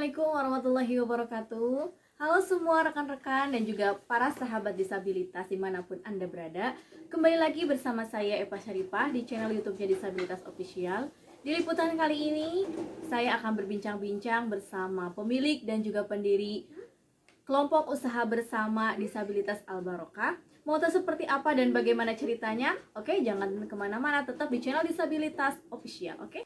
Assalamualaikum warahmatullahi wabarakatuh. Halo semua rekan-rekan dan juga para sahabat disabilitas dimanapun Anda berada. Kembali lagi bersama saya Eva Syarifah di channel YouTube-nya Disabilitas Official. Di liputan kali ini saya akan berbincang-bincang bersama pemilik dan juga pendiri kelompok usaha bersama disabilitas Al-Barokah. Mau tahu seperti apa dan bagaimana ceritanya? Oke, jangan kemana-mana, tetap di channel Disabilitas Official. Oke?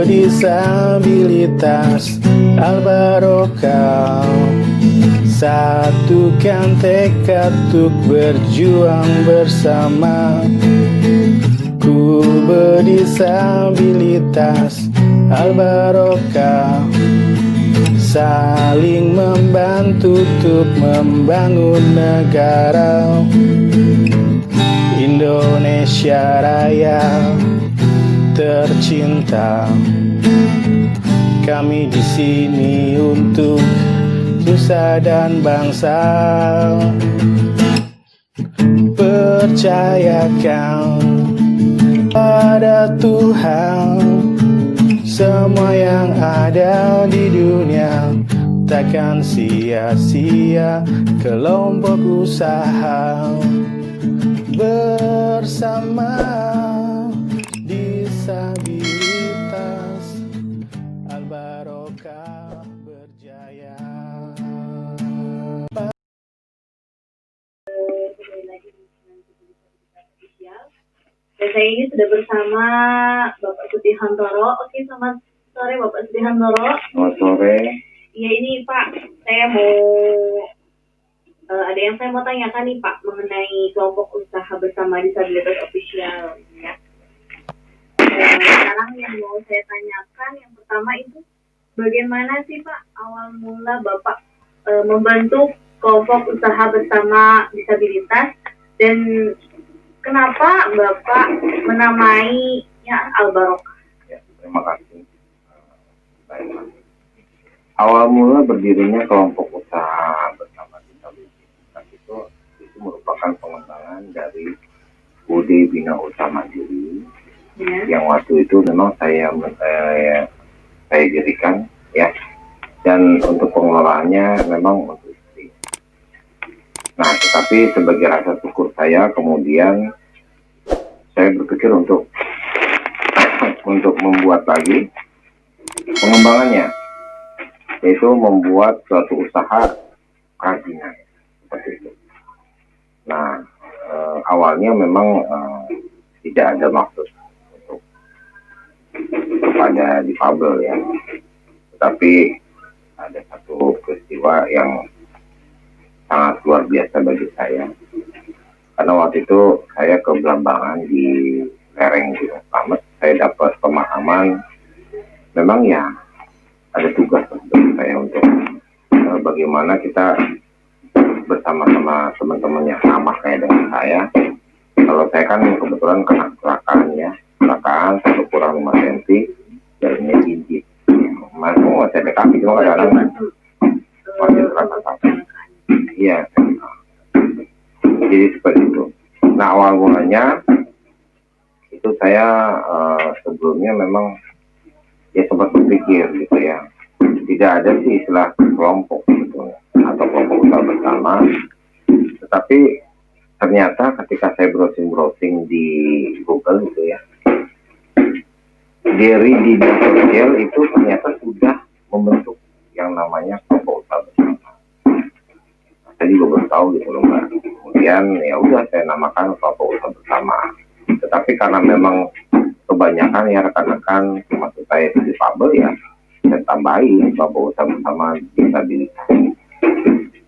Disabilitas Al-Barokah, satukan tekad untuk berjuang bersama. Ku berdisabilitas Al-Barokah, saling membantu untuk membangun negara Indonesia Raya tercinta. Kami di sini untuk nusa dan bangsa. Percayakan pada Tuhan, semua yang ada di dunia takkan sia-sia. Kelompok usaha bersama disabilitas Al-Barokah berjaya. Dan saya ini sudah bersama Bapak Sudi Hantoro. Oke, selamat sore Bapak Sudi Hantoro. Selamat sore. Iya ini Pak, saya mau ada yang saya mau tanyakan nih Pak mengenai kelompok usaha bersama disabilitas official ya. Sekarang yang mau saya tanyakan yang pertama itu bagaimana sih Pak awal mula Bapak membentuk kelompok usaha bersama disabilitas dan kenapa Bapak menamainya Al-Barokah? Ya, terima kasih. Baik. Awal mula berdirinya kelompok usaha bersama disabilitas itu merupakan pengembangan dari UD Bina Usaha Mandiri. Ya. Yang waktu itu memang saya dirikan ya, dan untuk pengelolaannya memang untuk istri. Nah, tetapi sebagai rasa syukur saya kemudian saya berpikir untuk membuat lagi pengembangannya, yaitu membuat suatu usaha kerajinan seperti itu. Nah, awalnya memang tidak ada maksud kepada difabel ya, tetapi ada satu peristiwa yang sangat luar biasa bagi saya, karena waktu itu saya ke Belambangan di lereng Gunung Slamet. Saya dapat pemahaman memang ya ada tugas bagi saya untuk bagaimana kita bersama-sama teman-teman yang sama kayak dengan saya. Kalau saya kan kebetulan kena kecelakaan ya, kecelakaan satu kurang 5 cm jarinya gigit. Masuk saya kaki cuma kadang-kadang masih terasa sakit. Iya. Jadi seperti itu. Nah, awal mulanya itu saya sebelumnya memang ya sempat berpikir gitu ya, tidak ada sih istilah kelompok gitu atau kelompok usaha bersama. Tetapi ternyata ketika saya browsing di Google gitu ya, dari di sosial itu ternyata sudah membentuk yang namanya kelompok usaha bersama. Saya juga baru tahu gitu loh Mbak. Kemudian ya udah saya namakan kelompok usaha bersama. Tetapi karena memang kebanyakan ya rekan-rekan termasuk saya itu difabel ya, saya tambahin kelompok usaha bersama disabilitas.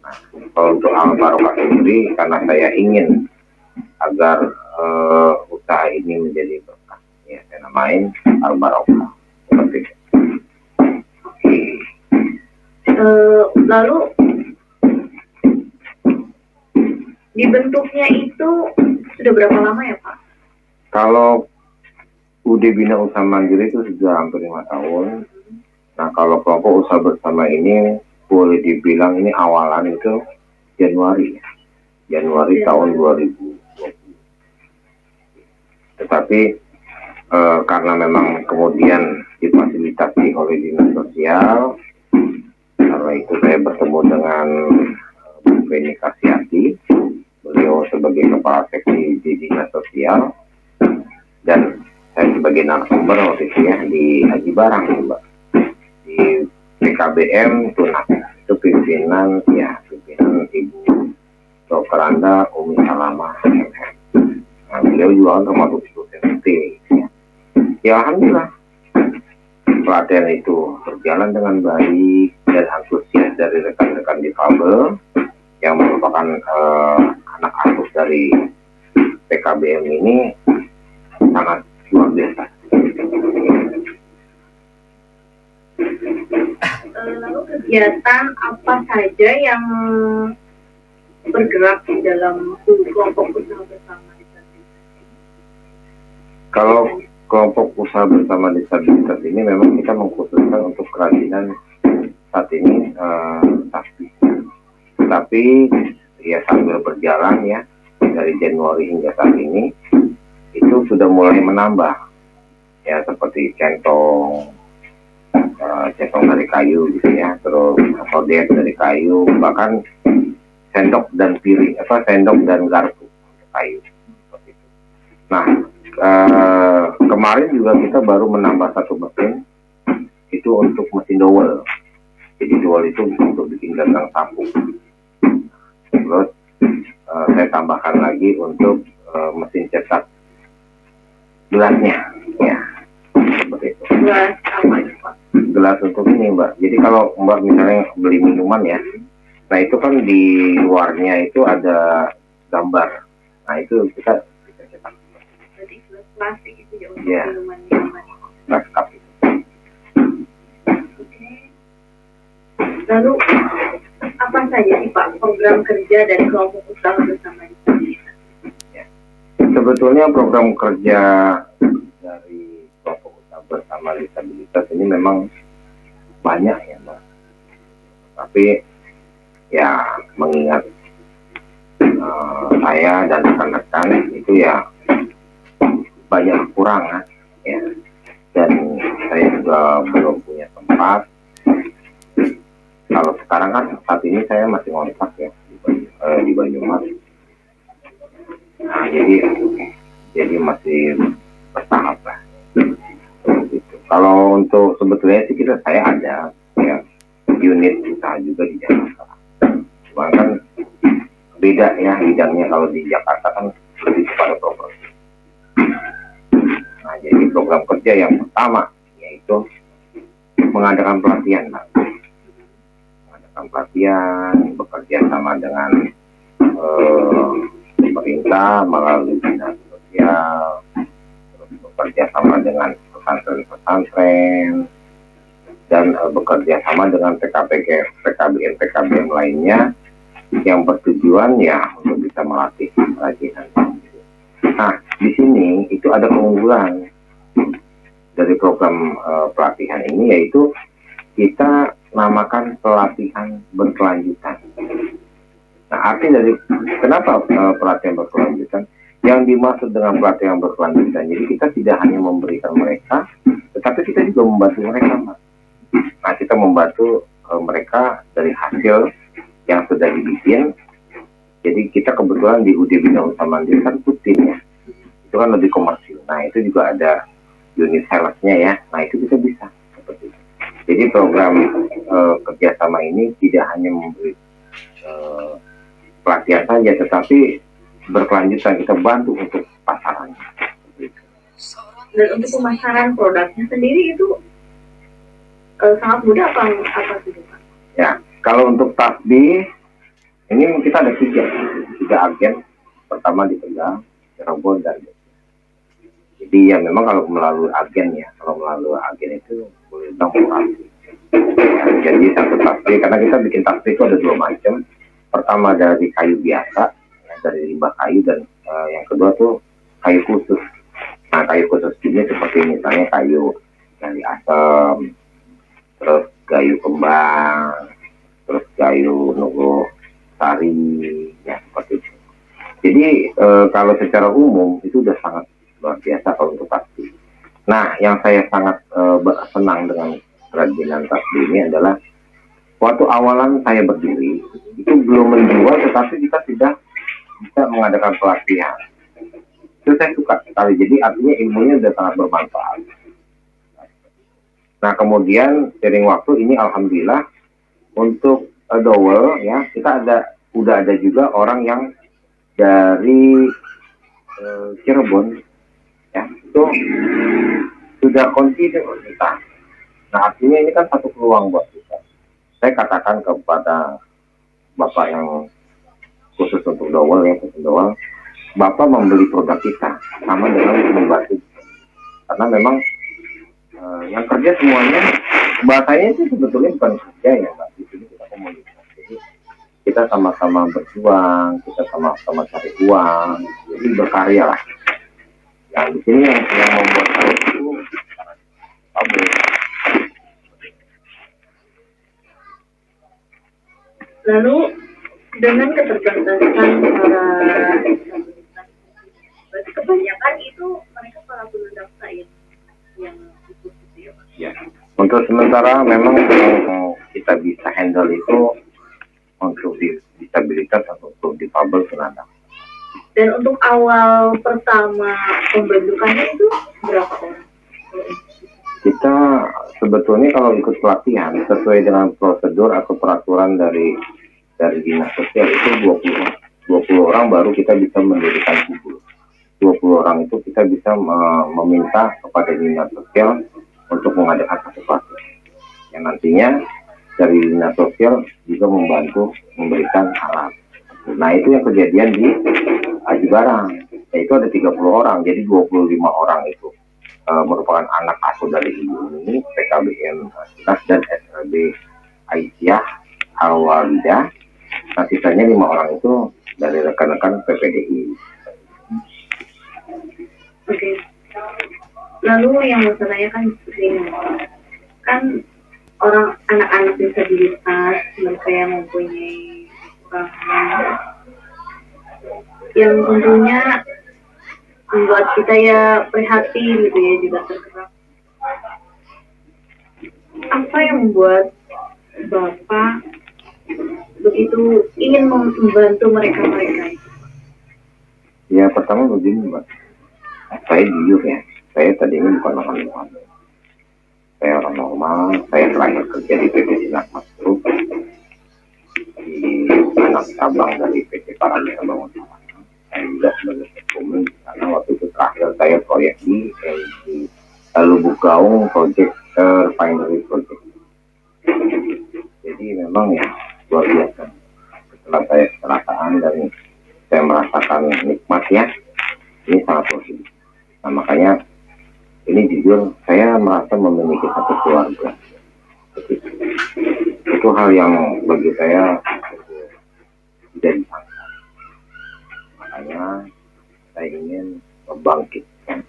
Nah, kalau untuk Al-Barokah sendiri, karena saya ingin agar usaha ini menjadi berkah, ya saya namain Al-Barokah seperti itu. Lalu dibentuknya itu sudah berapa lama ya Pak? Kalau UD Bina Usaha Mandiri itu sudah hampir 5 tahun. Nah, kalau kelompok usaha bersama ini boleh dibilang ini awalan itu Januari tahun 2020. Tetapi karena memang kemudian difasilitasi oleh dinas sosial, karena itu saya bertemu dengan Bu Beni Kasiati, beliau sebagai kepala seksi di dinas sosial, dan saya sebagai narasumber waktu itu ya di Haji Barang, Mbak, di PKBM Tunas, itu pimpinan Ibu Dr. Anda Umi Salamah. Nah, beliau juga termasuk student IT. Ya alhamdulillah pelatihan itu berjalan dengan baik dan antusias dari rekan-rekan difabel yang merupakan anak asuh dari PKBM ini sangat luar biasa. Lalu kegiatan apa saja yang bergerak di dalam kelompok usaha bersama disabilitas? Kalau kelompok usaha bersama disabilitas ini memang kita mengkhususkan untuk kerajinan saat ini tasbih. Tapi ya sambil berjalan ya dari Januari hingga saat ini itu sudah mulai menambah ya, seperti centong dari kayu gitu ya, terus sodet dari kayu, bahkan sendok dan piring, sendok dan garpu kayu seperti itu. Nah, kemarin juga kita baru menambah satu mesin itu untuk mesin dowel. Jadi dowel itu untuk bikin gagang sapu. Terus saya tambahkan lagi untuk mesin cetak gelasnya, ya seperti itu. Gelas apa itu Pak? Gelas untuk ini Mbak. Jadi kalau Mbak misalnya beli minuman ya, nah itu kan di luarnya itu ada gambar. Nah itu kita cetak. Berarti gelas plastik itu ya untuk Ya, minuman-minuman. gelas cup itu. Oke. Lalu apa saja sih Pak program kerja dari kelompok usaha bersama disabilitas? Sebetulnya program kerja dari kelompok usaha bersama disabilitas ini memang banyak ya Mbak. Tapi ya mengingat saya dan rekan-rekan itu ya banyak kekurangan ya, dan saya juga belum punya tempat. Kalau sekarang kan saat ini saya masih ngontrak ya di Banyumas. Nah, jadi masih bertahap lah. Gitu. Kalau untuk sebetulnya sih saya ada ya unit usaha juga di Jakarta. Cuma kan beda ya bidangnya, kalau di Jakarta kan lebih kepada properti. Nah, jadi program kerja yang pertama yaitu mengadakan pelatihan, Pak. Mengadakan pelatihan, bekerja sama dengan pemerintah melalui dinas sosial, terus bekerja sama dengan pesantren-pesantren, dan bekerja sama dengan PKBM lainnya yang bertujuan ya untuk bisa melatih kerajinan. Nah, di sini itu ada keunggulan dari program pelatihan ini, yaitu kita namakan pelatihan berkelanjutan. Nah, arti dari kenapa pelatihan berkelanjutan? Yang dimaksud dengan pelatihan berkelanjutan, jadi kita tidak hanya memberikan mereka, tetapi kita juga membantu mereka, Mas. Nah, kita membantu mereka dari hasil yang sudah dibikin. Jadi kita kebetulan di UD Bina Usaha Mandiri kan rutin ya, itu kan lebih komersil. Nah, itu juga ada unit salesnya ya. Nah, itu kita bisa seperti itu. Jadi program kerjasama ini tidak hanya memberi pelatihan saja, tetapi berkelanjutan, kita bantu untuk pasarannya. Dan untuk pemasaran produknya sendiri itu sangat mudah apa sih Pak? Ya, kalau untuk tasbih ini kita ada tiga agen. Pertama di Tegal, Cirebon, dan jadi ya memang kalau melalui agen ya, itu boleh bilang murah. Ya, jadi satu tasbih, karena kita bikin tasbih itu ada dua macam. Pertama dari kayu biasa, ya, dari limbah kayu, dan yang kedua tuh kayu khusus. Nah, kayu khusus ini seperti misalnya kayu dari asam, terus kayu kembang, terus kayu nugo sari, ya seperti itu. Jadi kalau secara umum itu udah sangat luar biasa kalau untuk tasbih. Nah, yang saya sangat senang dengan kerajinan tasbih ini adalah waktu awalan saya berdiri itu belum menjual, tetapi kita sudah bisa mengadakan pelatihan. Itu saya suka sekali. Jadi artinya ilmunya sudah sangat bermanfaat. Nah, kemudian sering waktu ini alhamdulillah untuk dowel ya, kita udah ada juga orang yang dari Cirebon ya, itu sudah continue kita. Nah, artinya ini kan satu peluang buat kita. Saya katakan kepada Bapak yang khusus untuk dowel ya, khusus dowel, Bapak membeli produk kita sama dengan membantu, karena memang yang kerja semuanya bahasanya itu sebetulnya bukan kerja ya, Mbak. Di sini kita komunikasi. Jadi kita sama-sama berjuang, kita sama-sama cari uang, jadi berkarya lah. Nah, di sini yang membuat saya itu pabrik. Lalu dengan keterbatasan para disabilitas, berarti kebanyakan itu mereka para tunadaksa yang ikut gitu ya, Pak? Ya. Untuk sementara memang yang kita bisa handle itu untuk disabilitas atau untuk difabel tunadaksa. Dan untuk awal pertama pembentukannya itu berapa orang? Kita sebetulnya kalau ikut pelatihan sesuai dengan prosedur atau peraturan dari dinas sosial itu 20 orang baru kita bisa mendirikan kumpul. 20 orang itu kita bisa meminta kepada dinas sosial untuk mengadakan satu pelatihan. Yang nantinya dari dinas sosial juga membantu memberikan alat. Nah, itu yang kejadian di Aji Barang. Itu ada 30 orang, jadi 25 orang itu merupakan anak asuh dari ibu ini, PKBM Sinas dan SLB Aisyah Al-Walidah. Nah, sisanya 5 orang itu dari rekan-rekan PPDI. Oke. Lalu yang mau saya tanyakan seperti ini, kan orang anak-anak disabilitas, mereka yang mempunyai kekurangan, yang tentunya membuat kita ya prihatin gitu ya, juga tergerak. Apa yang membuat Bapak begitu ingin membantu mereka-mereka itu? Ya, pertama begini, Mbak. Saya jujur ya, saya tadinya bukan orang normal. Saya orang normal, saya terakhir kerja di PT Sinar Masuk, di anak cabang dari PT Paramita Bangun Salam. Saya juga sebagai ekonomi, karena waktu itu terakhir saya proyek di Lubuk Gaung Project Refinery Project. Jadi memang ya luar biasa. Setelah saya kecelakaan dan saya merasakan nikmatnya, ini sangat positif. Nah, makanya ini jujur saya merasa memiliki satu keluarga. Itu hal yang bagi saya tidak disangka. Makanya saya ingin membangkitkan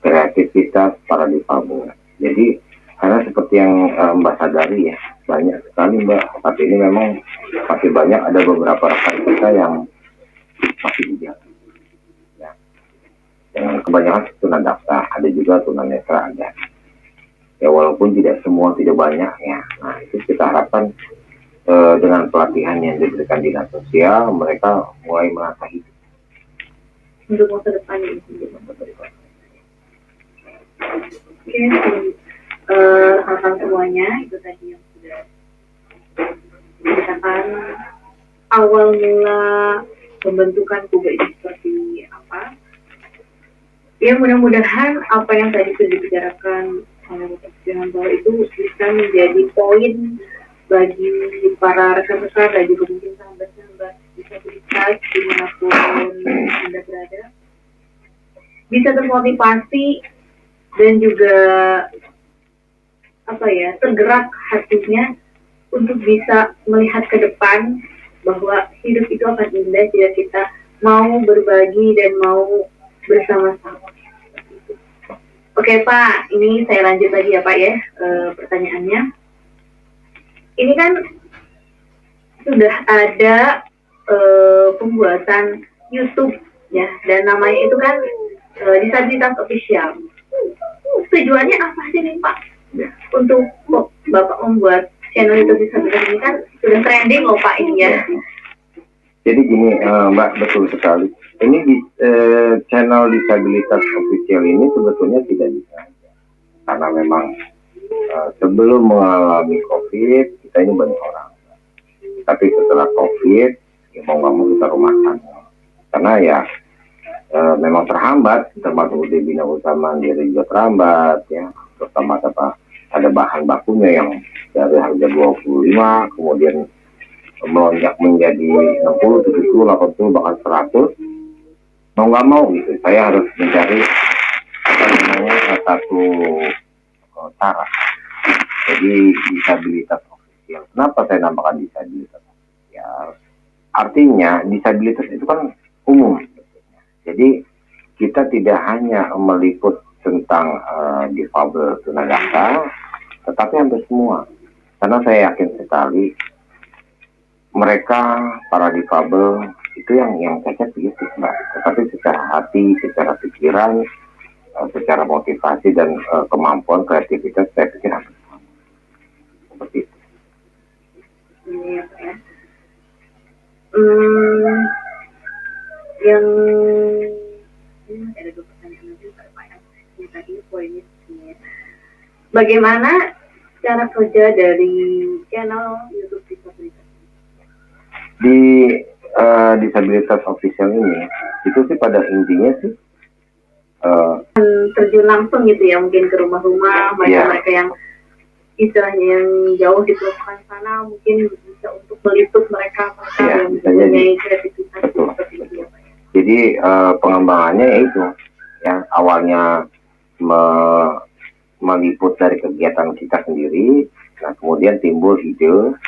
kreativitas para difabel. Jadi karena seperti yang Mbak sadari ya, banyak sekali Mbak, tapi ini memang masih banyak, ada beberapa rekan kita yang masih di jalan. Ya. Yang kebanyakan tunadaksa, ada juga tunanetra ada. Ya walaupun tidak semua, tidak banyak ya. Nah, itu kita harapkan dengan pelatihan yang diberikan dinas sosial, mereka mulai merasa hidup. Untuk masa depan ini. Oke, rekan semuanya, itu tadi yang sudah dikatakan awal mula pembentukan kuba ini seperti apa. Ya, mudah-mudahan apa yang tadi sudah dibicarakan oleh Bapak Jangan bahwa itu bisa menjadi poin bagi para rekan-rekan dan juga mungkin sahabat-sahabat disabilitas dimanapun Anda berada, bisa termotivasi dan juga tergerak hatinya untuk bisa melihat ke depan bahwa hidup itu akan indah jika kita mau berbagi dan mau bersama-sama. Oke Pak, ini saya lanjut lagi ya Pak ya, pertanyaannya. Ini kan sudah ada pembuatan YouTube ya, dan namanya itu kan Disabilitas Official. Tujuannya apa sih nih Pak? Untuk Bapak membuat channel YouTube Disabilitas ini kan sudah trending loh Pak ini ya. Jadi gini Mbak, betul sekali. Ini di channel Disabilitas Official ini sebetulnya tidak bisa, karena memang sebelum mengalami COVID kita ini banyak orang. Tapi setelah COVID, ya mau nggak mau kita rumahkan. Karena ya memang terhambat, termasuk di bina usaha mandiri juga terhambat ya. Terutama ada bahan bakunya yang dari harga 25 kemudian melonjak menjadi 60, 70, 80, bahkan 100. Mau nggak mau gitu, saya harus mencari apa namanya satu cara. Jadi disabilitas official. Kenapa saya namakan disabilitas official? Artinya disabilitas itu kan umum. Jadi kita tidak hanya meliput tentang difabel tunadaksa, tetapi hampir semua. Karena saya yakin sekali mereka para difabel itu yang cacat fisik Mbak, tetapi secara hati, secara pikiran, secara motivasi dan kemampuan kreativitas saya pikir hampir sama. Seperti itu. Ini ya Pak ya. Yang ini masih ada 2 pertanyaan lagi Pak ya. Ini tadi poinnya segini ya. Bagaimana cara kerja dari channel YouTube Disabilitas? Di Disabilitas Official ini itu sih pada intinya sih terjun langsung gitu ya, mungkin ke rumah-rumah mereka-mereka yang istilahnya yang jauh di pelosok sana, mungkin bisa untuk meliput mereka yang mempunyai kreativitas seperti itu ya Pak. Jadi pengembangannya itu ya awalnya meliput dari kegiatan kita sendiri, nah kemudian timbul ide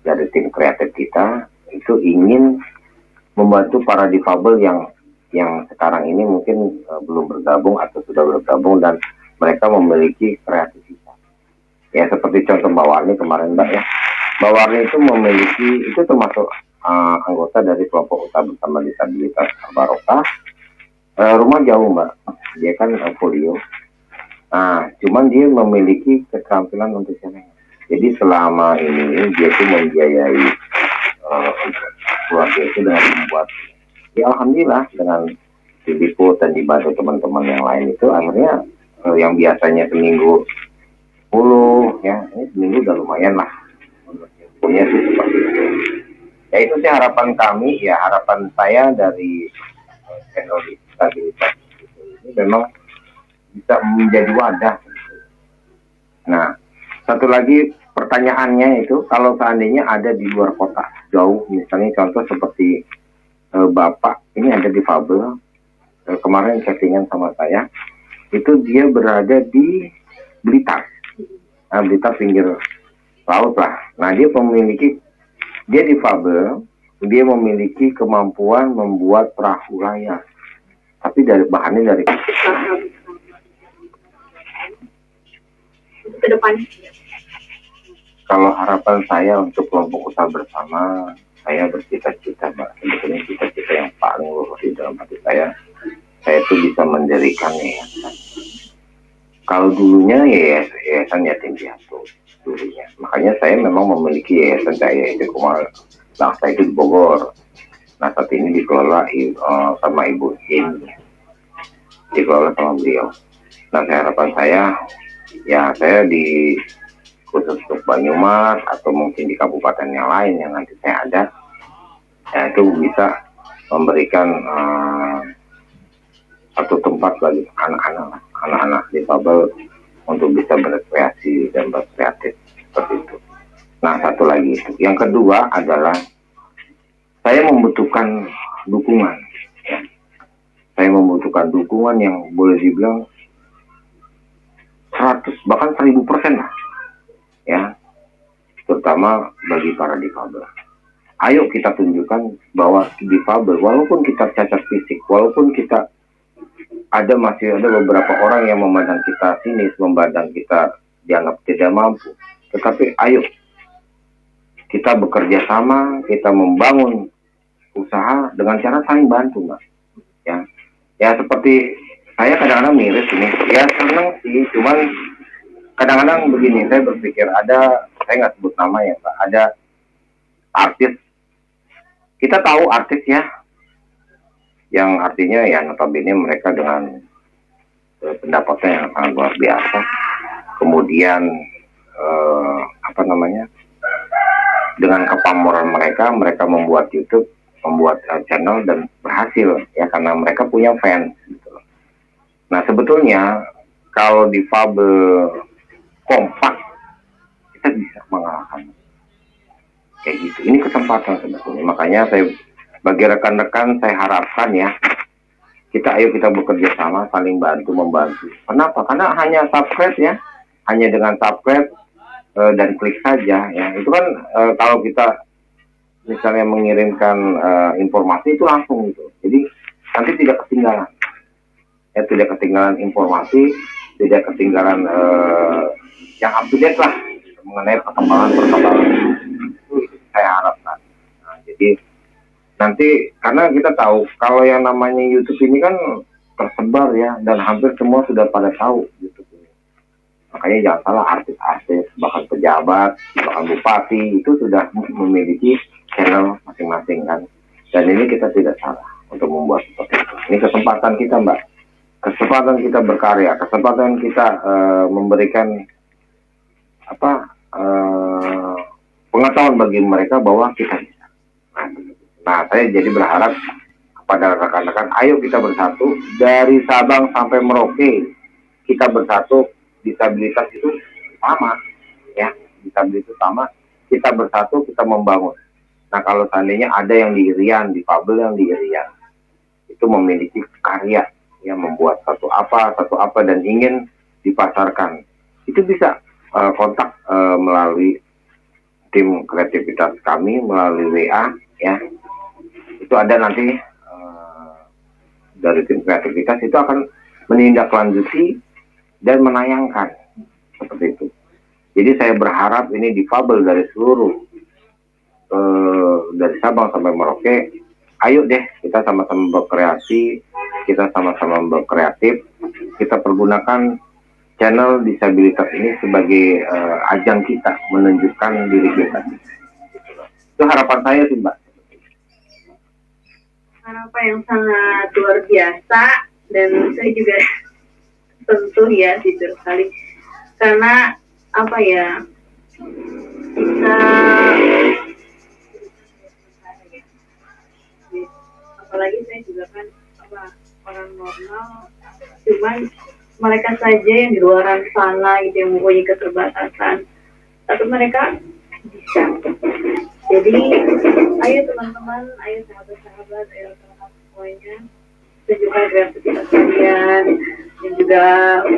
dari tim kreatif kita itu ingin membantu para difabel yang sekarang ini mungkin belum bergabung atau sudah bergabung dan mereka memiliki kreativitas. Ya seperti contoh Mbak Warni kemarin Mbak ya. Mbak Warni itu memiliki, itu termasuk anggota dari kelompok usaha bersama disabilitas Barokah. Rumah jauh Mbak, dia kan polio. Nah, cuman dia memiliki keterampilan untuk channel. Jadi selama ini dia itu membiayai keluarga itu dengan membuat, ya alhamdulillah dengan diliput dan dibantu teman-teman yang lain itu akhirnya yang biasanya seminggu 10 ya, ini seminggu udah lumayan lah. Punya sih seperti itu. Ya itu sih harapan kami, ya harapan saya dari channel disabilitas ini memang bisa menjadi wadah. Nah, satu lagi pertanyaannya itu kalau seandainya ada di luar kota jauh, misalnya contoh seperti Bapak ini ada di difabel, kemarin chattingan sama saya, itu dia berada di Blitar, nah, Blitar pinggir laut lah. Nah dia difabel, dia memiliki kemampuan membuat perahu layar, tapi dari bahannya dari ke depannya. Kalau harapan saya untuk kelompok usaha bersama, saya bercita-cita Mbak, sebetulnya cita-cita yang paling luhur di dalam hati saya itu bisa mendirikan yayasan. Kalau dulunya yayasan yatim piatu dulunya, makanya saya memang memiliki yayasan saya itu Laksa itu di Bogor. Nah saat ini dikelola sama Ibu In, dikelola sama beliau. Nah harapan saya, ya saya di khusus untuk Banyumas atau mungkin di kabupaten yang lain yang nanti saya ada, ya itu bisa memberikan satu tempat bagi anak-anak difabel untuk bisa berkreasi dan berkreatif seperti itu. Nah satu lagi itu, yang kedua adalah saya membutuhkan dukungan, ya. Saya membutuhkan dukungan yang boleh dibilang 100 bahkan 1000% lah, ya, terutama bagi para difabel. ayo kita tunjukkan bahwa difabel, walaupun kita cacat fisik, walaupun kita masih ada beberapa orang yang memandang kita sinis, memandang kita dianggap tidak mampu, tetapi ayo kita bekerja sama, kita membangun usaha dengan cara saling bantu, Mbak. Ya seperti saya kadang-kadang miris ini, ya senang sih, cuman kadang-kadang begini, saya berpikir saya nggak sebut nama ya, Mbak, ada artis, kita tahu artis ya, yang artinya ya notabene mereka dengan pendapatnya yang sangat luar biasa, kemudian dengan kepameran mereka membuat YouTube, membuat channel dan berhasil ya karena mereka punya fans gitu. Nah sebetulnya kalau difabel kompak kita bisa mengalahkan kayak gitu. Ini kesempatan sebetulnya. Makanya saya bagi rekan-rekan saya harapkan ya kita bekerja sama, saling membantu. Kenapa? Karena hanya subscribe ya, hanya dengan subscribe dan klik saja ya. Itu kan kalau kita misalnya mengirimkan informasi itu langsung gitu. Jadi nanti tidak ketinggalan. Ya tidak ketinggalan informasi, tidak ketinggalan yang up to date lah mengenai perkembangan itu saya harapkan. Nah, jadi nanti karena kita tahu kalau yang namanya YouTube ini kan tersebar ya dan hampir semua sudah pada tahu YouTube ini. Makanya jangan salah artis-artis, bahkan pejabat, bahkan bupati itu sudah memiliki channel masing-masing kan. Dan ini kita tidak salah untuk membuat seperti itu. Ini kesempatan kita, Mbak. Kesempatan kita berkarya, kesempatan kita memberikan pengetahuan bagi mereka bahwa kita bisa. Nah, saya jadi berharap kepada rekan-rekan, ayo kita bersatu dari Sabang sampai Merauke. Kita bersatu, disabilitas itu sama, ya. Disabilitas itu sama. Kita bersatu, kita membangun. Nah, kalau seandainya ada yang di Irian, difabel yang di Irian, itu memiliki karya, ya, membuat satu apa dan ingin dipasarkan, itu bisa kontak melalui tim kreativitas kami melalui WA ya. Itu ada nanti dari tim kreativitas itu akan menindaklanjuti dan menayangkan seperti itu. Jadi saya berharap ini difabel dari seluruh dari Sabang sampai Merauke. Ayo deh kita sama-sama berkreasi, kita sama-sama berkreatif, kita pergunakan channel disabilitas ini sebagai ajang kita menunjukkan diri kita. Itu harapan saya sih, Mbak. Harapan yang sangat luar biasa dan saya juga tentu ya jujur sekali karena apa ya bisa apalagi saya juga kan orang normal, cuman mereka saja yang di luar sana gitu yang mempunyai keterbatasan, tapi mereka bisa. Jadi ayo teman-teman, ayo sahabat-sahabat, ayo teman-teman semuanya, tunjukkan kreativitas kalian dan juga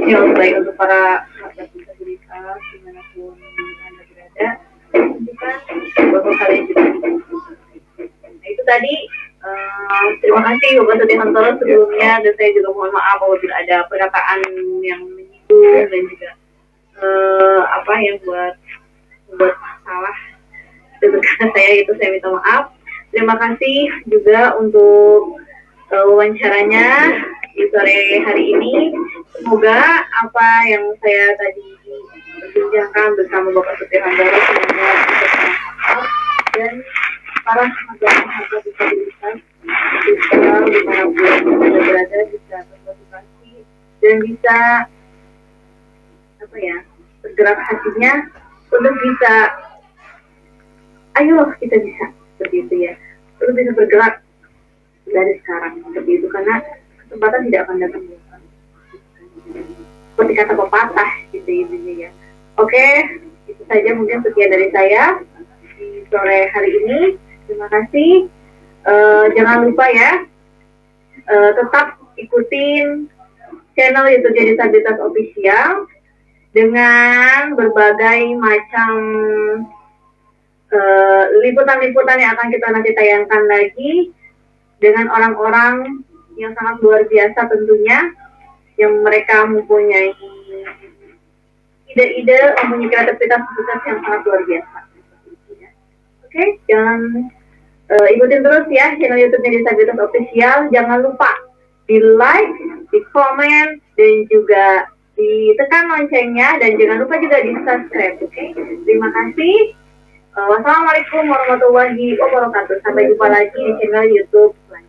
yang baik untuk para sahabat disabilitas dimanapun Anda berada, tunjukkan bahwa kalian juga bisa. Nah itu tadi. Terima kasih Bapak Soti Hantoro sebelumnya, dan saya juga mohon maaf apabila ada perkataan yang menyinggung dan juga yang buat salah dengan saya, itu saya minta maaf. Terima kasih juga untuk wawancaranya di sore hari ini. Semoga apa yang saya tadi bincangkan bersama Bapak Soti Hantoro semoga bisa bermanfaat dan para sahabat disabilitas bisa dimanapun Anda berada bisa termotivasi dan bisa bergerak hatinya untuk bisa ayo kita bisa seperti itu ya, untuk bisa bergerak dari sekarang seperti itu karena kesempatan tidak akan datang seperti kata pepatah gitu intinya ya. Oke, itu saja mungkin sekian dari saya di sore hari ini. Terima kasih. Jangan lupa ya, tetap ikutin channel YouTube Disabilitas Official dengan berbagai macam liputan-liputan yang akan kita nanti tayangkan lagi dengan orang-orang yang sangat luar biasa tentunya, yang mereka mempunyai ide-ide, mempunyai kreativitas yang sangat luar biasa. Oke, jangan ikutin terus ya channel YouTube-nya Disabilitas Official. Jangan lupa di like, di komen, dan juga ditekan loncengnya, dan jangan lupa juga di subscribe. Oke, terima kasih. Wassalamualaikum warahmatullahi wabarakatuh. Sampai jumpa lagi di channel YouTube selanjutnya.